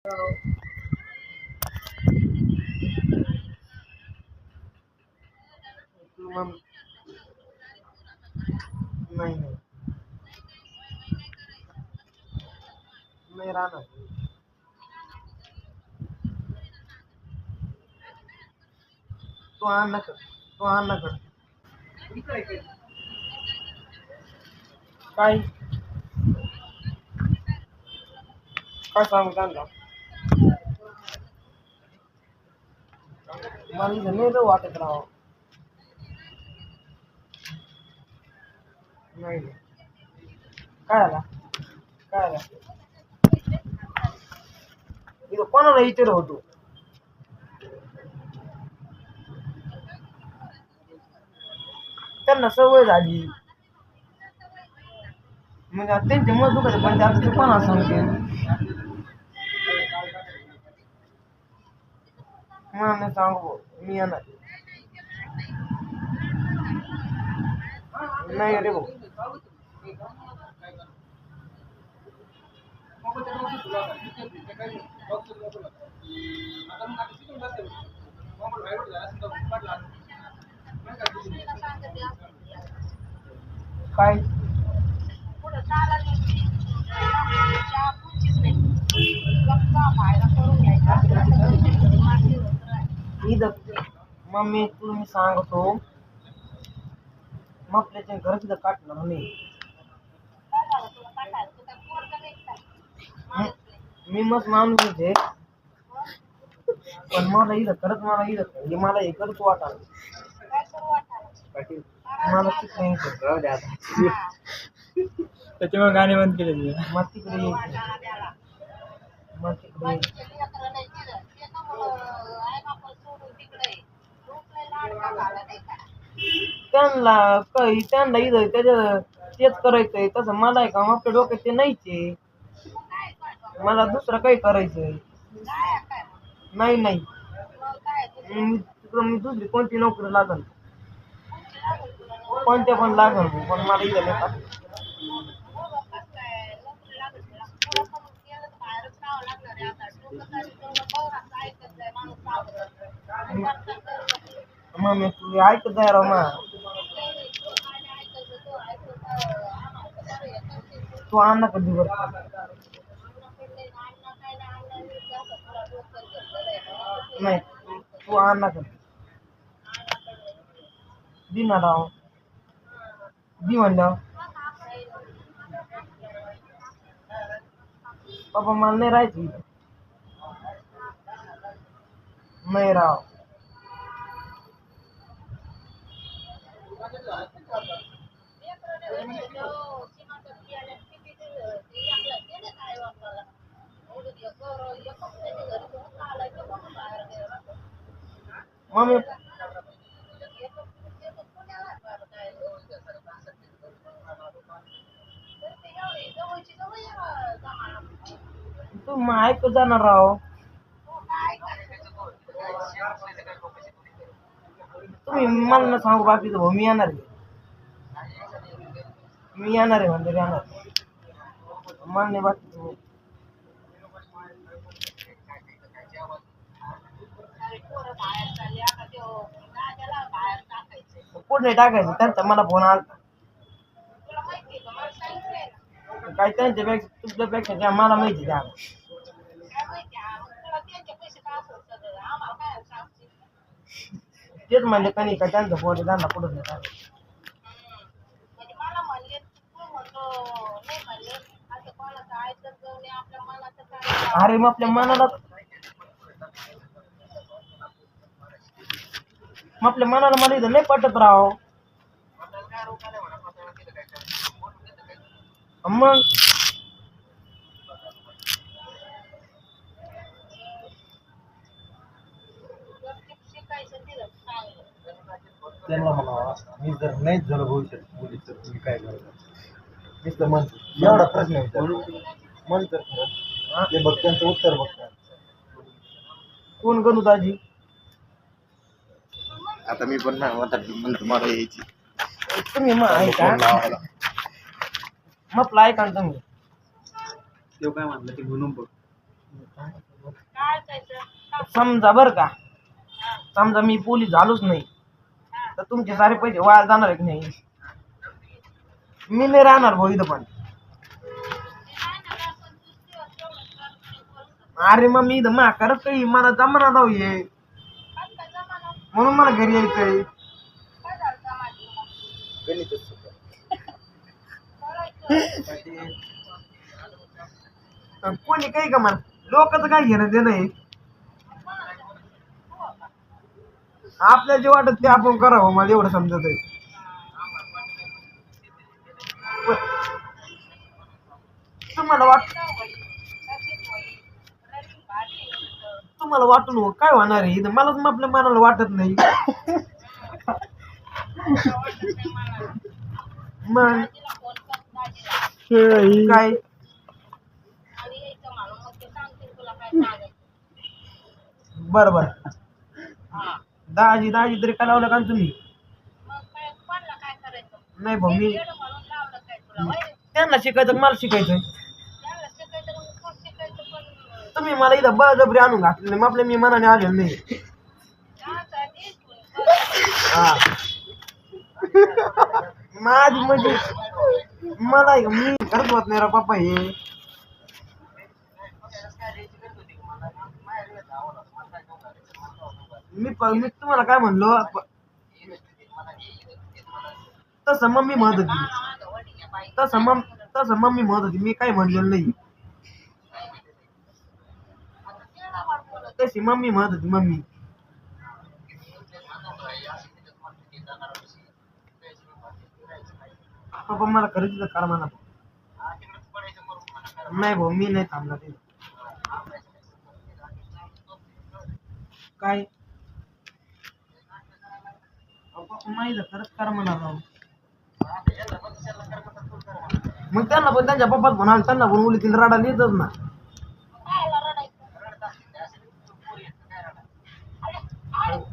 मग नाही नाही नाही राहणार. तू आण ना कर, तू आण ना कर. काय काय सांगू त्यांना? मला इथं नाही जाऊ वाटत राव. नाही नाही. काय आला काय आला इथं कोणाला विचार होतो. त्यांना सवय झाली मग आता त्यांचे मत दुखत पण ते आता ते कोणाला सांगते. मला नाही सांगू मी येणार नाही रे भाऊ. काय इथं मम्मी तुला मी सांगतो मग आपल्याच्या घर तिथं काटणार नाही. मी मग माणूस आहे पण मला इथं खरंच मला इथं म्हणजे मला हे करत वाटाल मला तिकडे राहू द्या आता. त्याच्यामुळे गाणे बंद केले तुझे. मग तिकडे यायचं मग तिकडे यायचं. त्यांना काही त्यांना इथं त्याच्या तेच करायचंय तसं मला आहे का आपल्या डोक्यात ते नाहीच आहे. मला दुसरं काही करायचंय नाही नाही. तिकडं मी दुसरी कोणती नोकरी लागल कोणत्या पण लागल पण मला इथं नाही का. मग मी तू ऐकत आहे राव मा. तू आण ना कधी बरं. नाही तू आण ना कधी दि ना राव दि म्हणलं बाबा मला नाही राहायचं इथं. नाही राव मम्मी तू मग ऐकत जाणार राव. तुम्ही मला ना सांगू बाकीचं भाऊ मी येणार आहे. मी येणार आहे म्हणजे येणार मला नाही बाकी पुढे टाकायचं त्यांचा मला फोन आला काय त्यांच्यापेक्षा तुझ्यापेक्षा काय मला माहिती द्या. तेच म्हणजे कणी का त्यांचं फोन त्यांना पुढे नाही टाकायचं. अरे मग आपल्या मनाला मला इथं नाही पटत राव. मग त्यांना म्हणावा मी जर नाहीच झालं भविष्यात पोलीस तर तुम्ही काय करता नुसतं म्हणतो एवढा प्रश्न आहे म्हणतं खरं ते बघ त्यांचं उत्तर बघतात. कोण गणू दाजी आता मी पण नाही म्हणतात म्हणतो मला यायची तुम्ही मग ऐका मग ऐका ना तुम्ही तो काय म्हणलं ते म्हणून बघ. समजा बर का, समजा मी पोलीस झालोच नाही तर तुमचे सारे पैसे वाया जाणार आहे की नाही? मी नाही राहणार भाऊ इथं पण. अरे मग मी इथं करत काही मला जमाना जाऊ ये म्हणून मला घरी यायचंय. गणितच शिकवा. कोणी काही का म्हणा, लोकांचं काय घेणं देणं आहे? आपल्याला जे वाटत ते आपण करावं, मला एवढं समजत आहे. तुम्हाला तुम्हाला वाटून काय होणार आहे इथं? मलाच आपल्या मनाला वाटत नाही. मग काय बर बर, दाजी तरी काय लावलं का तुम्ही? नाही भाऊ, मी त्यांना शिकायचं मला शिकायचं. तुम्ही मला इथं बळजबरी आणून घातले, मग आपल्या मी मनाने आलेलो नाही. हा माझी म्हणजे मला मी करत होत नाही रा पप्पा हे. मी तुम्हाला काय म्हणलो तसं मम्मी म्हणत होती, तसं मम्मी म्हणत होती, मी काय म्हणलेलं नाही. तशी मम्मी म्हणत होती. मम्मी पप्पा मला खरेदीचं कार म्हणा. नाही भाऊ, मी नाही थांबला ते. काय माहिती खरंच कार म्हणा राव. मग त्यांना पण त्यांच्या पप्पात म्हणाल, त्यांना पण मुली तिला राडा येतच ना.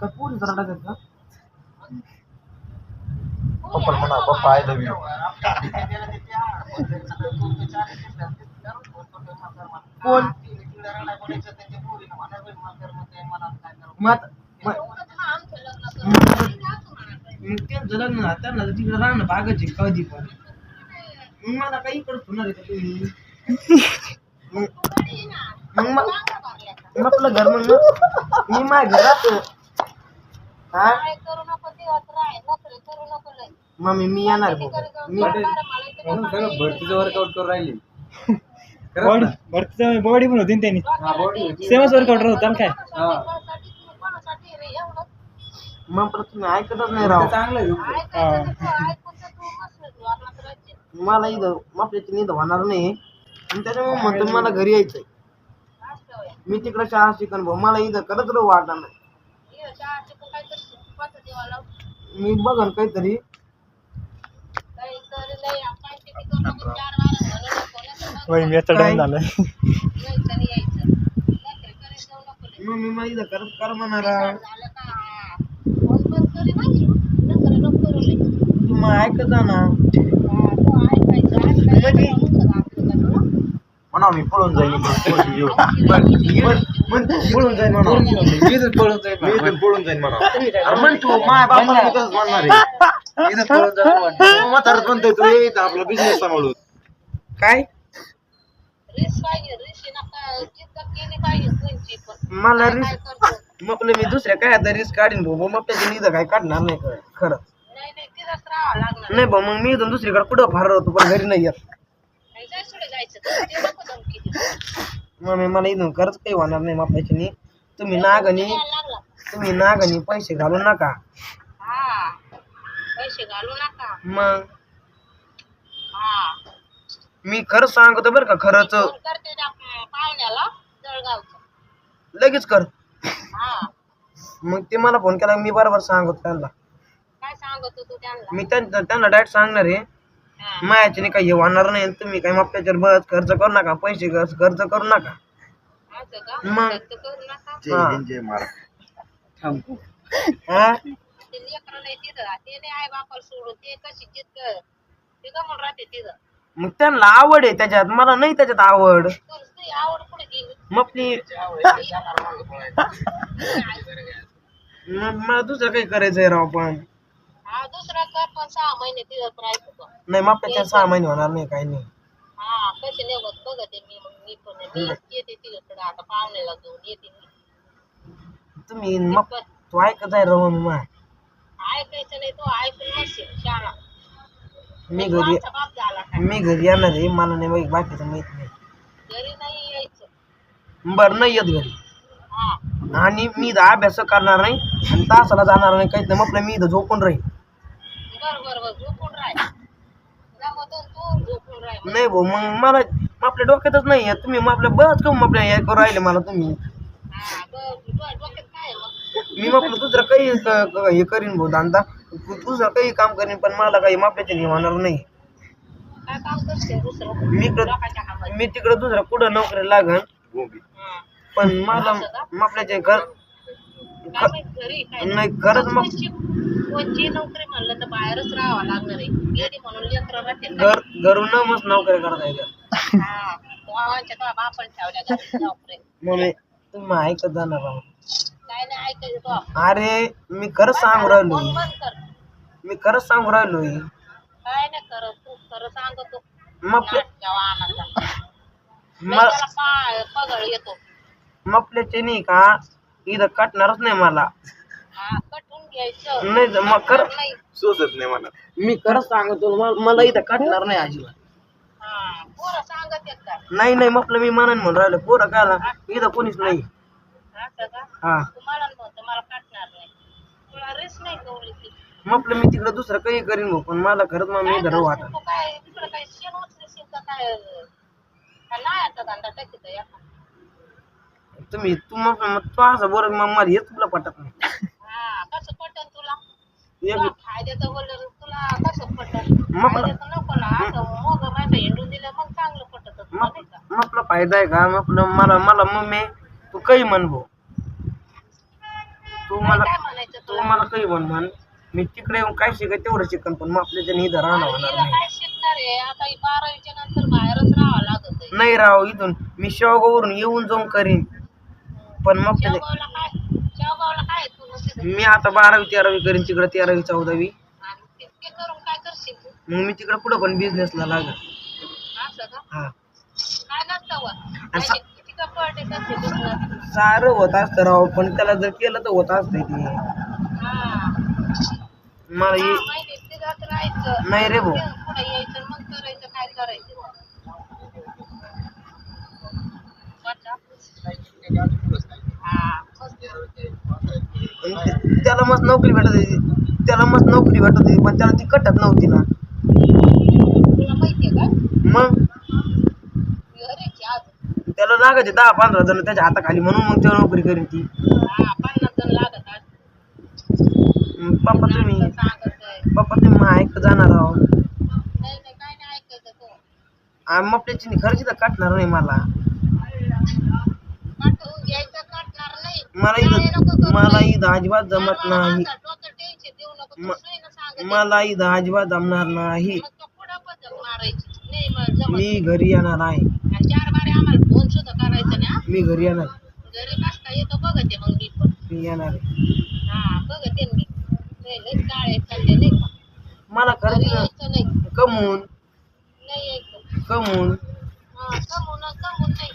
का पोलीस रडायचं का? पप्पा म्हणा पप्पा आय लव्ह यू. कोण त्यांचं लग्न ना, त्यांना तिकडे राहणं भागायचे कधी पण. मग मला काही इकडे होणार आहे का तुम्ही? मग आपलं घर मग मी माझ्या घरात. हा मम्मी मी येणार भाऊ. मी भरतीचं वर्कआउट करून राहिली. भरतीचं बॉडी पण होती ना त्यांनी, सेमच वर्कआउट होता काय. मग तुम्ही ऐकतच नाही राव. मला इथं आपल्याची इथं होणार नाही, आणि त्याच्यामुळे म्हणतो मला घरी यायचंय. मी तिकडे शाळा शिकन भाऊ, मला इथं करत राहू वाटणार नाही. मी बघन काहीतरी. टाइम झालं. मी मला इथं करत कर म्हणणार. तुम्ही ऐकत जा ना. म्हणा मी पळून जाईल पळून जाईल म्हणा. पळून जाईल म्हणा. म्हण तू माय बापाला मी तसंच म्हणणार आहे. इथं पळून जाईल म्हातारच म्हणतोय तू इथं आपला बिझनेस सांभाळून. काय मला रिस्क मग मी दुसऱ्या काय आता रिस्क काढीन भाऊ. मग त्याची निधं काय काढणार नाही खरं. नाही भाऊ, मग मी इथून दुसरीकडे कुठं फार होतो पण घरी नाही येत. मग मला इथून खरंच काही होणार नाही आपल्याची. तुम्ही नागणी पैसे घालू नका. मग मी खरंच सांगतो बरं का, खरंच लगेच कर. मग ते मला फोन केला, मी बरोबर सांगतो त्यांना. मी त्यांना डायरेक्ट सांगणार आहे मायाची काही होणार नाही. तुम्ही काही मग त्याच्यावर बरंच खर्च करू नका, पैसे खर्च करू नका. मग मग त्यांना आवड आहे त्याच्यात, मला नाही त्याच्यात आवड. मग आपली मला दुसरं काही करायचंय राव. पण दुसरा कर पण 6 महिने तिथं राहायचं. नाही मग आपल्याच्या 6 महिने होणार नाही काही नाही. हा कसे निघत बघते मी. मग मी पण येते तिकडे आता पाहुण्याला घेऊन येते मी. तुम्ही मग तू ऐकत आहे राव. मग ऐकायचं नाही तो ऐकून नसेल शाळा. मी घरी बाप झाला काय मी घरी येणार आहे. मला नाही बाकीचं माहित नाही. घरी नाही यायचं. बरं नाही येत घरी. हा आणि मी इथं अभ्यास करणार नाही आणि तासाला जाणार नाही काहीच नाही. म्हटलं मी इथं झोपून राहील. बर झोपून राह. तू झोपून राह. नाही भाऊ मग मला आपल्या डोक्यातच नाही आहे. तुम्ही मग आपल्या बरंच कमी आपल्या हे करू राहिले मला तुम्ही. हा डोक्यात काय मग. मी म्हटलं दुसरं काही हे करीन भाऊ धंदा. दुसरं काही काम करीन पण मला काही मापल्याचे होणार नाही. काय काम करते दुसरं मी लोकांच्या कामात. मी तिकडं दुसरं कुठं नोकरी लागन. पण मला मापल्याचे घर घरी काय नाही खरंच मग कोणची नोकरी म्हणलं तर बाहेरच राहावं लागणार आहे. गेली म्हणून लेकरं राहतील. घरून मस्त नोकरी करता येतात. हा तो बापण ठेवल्या घरी नोकरी. मग तुम्ही ऐकत जाणार आहोत. काय नाही ऐकायचं तो. अरे मी खरंच सांगू राहिलो. फोन बंद कर. मी खरंच सांगू राहिलो. काय नाही करत तू खरं सांगतो. मग पगळ येतो. मपल्याचे नाही का इथं कटणारच नाही मला. हा कटून घ्यायचं. नाही मग खरं नाही. सोसत नाही मला. मी खरंच सांगतो मला इथं कटणार नाही अजिबात. हा पोरं सांगत येत का. नाही म्हटलं मी मनाने म्हणून राहिलो. पोरं काला इथं कोणीच नाही. असं का हा तुम्हाला म्हणतो मला काटणार नाही. तुला रिस्क नाही गवली ती. म्हटलं मी तिकडं दुसरं काही करीन भाऊ पण मला खरंच मग मी धरू वाटत. तू काय तिकडे काय शेण उचलशील का काय. काय नाही आता धंदा टाकीत या. तुम्ही तू असं बोल मग मला हेच तुला पटत नाही. हा कसं पटन तुला. एक फायद्याचं बोललं तुला कसं पटन. मग फायद्याचं नको ना. असं मोग माझं हिंडून दिलं मग चांगलं पटत नाही का. म्हटलं फायदा आहे का म्हटलं मला मम्मी तू काही म्हण भाऊ. तू मला काय म्हणायचं तू मला काही म्हण. मी तिकडे येऊन काय शिकाय तेवढं शिकन पण मग आपल्याच्या इथं राहणार होणार हिला नाही. काय शिकणार आहे आता. 12वीच्या नंतर बाहेरच राहावं लागत आहे. नाही राव इथून मी शेवगाववरून येऊन जाऊन करीन. पण मग शेवगावला काय तू नसेल. मी आता 12वी 13वी करीन तिकडे 13वी 14वी. आणि ते करून काय करशील तू. मग मी तिकडे पुढे पण बिझनेसला लागेल. असं का हा काय नसतं वर. किती कपडे कसं दुसरं. सारं होत असतं राव पण त्याला जर केलं तर होत असतं ते. हा मला माहिती तिथं राहायचं. नाही रे भाऊ. पुढे यायचं मग करायचं काय करायचं. हा त्याला मस्त नोकरी भेटत होती. पण त्याला ती कटत नव्हती ना. तुला माहितीये का. मग घरीची आज. त्याला लागायचे 10-15 जण त्याच्या हाताखाली म्हणून मग तेव्हा नोकरी करीन ती. हा 50 जण लागत आज. पप्पा तुम्ही सांगत मग ऐकत जाणार आहो. नाही काय नाही ऐकायचं तो. मग त्याची खर्च तर काटणार नाही मला. पाठवून घ्यायचं काटणार नाही. मला इथं अजिबात जमत नाही. डोकं टेन्शन देऊ नको. तू सोयीनं सांगत मला इथं अजिबात जमणार नाही. मग तो पुढं पद्धत मारायची नाही. मग जमत. मी घरी येणार आहे. आणि 4 बारे आम्हाला फोन सुद्धा करायचं ना. मी घरी येणार. घरी कसं येतो बघते मग मी पण. मी येणार आहे. हा बघते मी. लय काळे चालले नाही का. मला घरी खर्च यायचं नाही. कमवून नाही यायचं. कमवून हा कमवून नाही.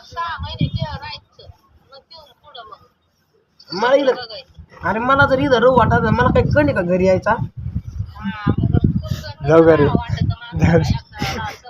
6 महिने राहायचं मग देऊन पुढं मग मला इथं बघायचं. अरे मला जर इथं रहू वाटत मला काही कळले का घरी यायचा. हा मग जाऊ घरी. वाटत माणसाला एकदा असं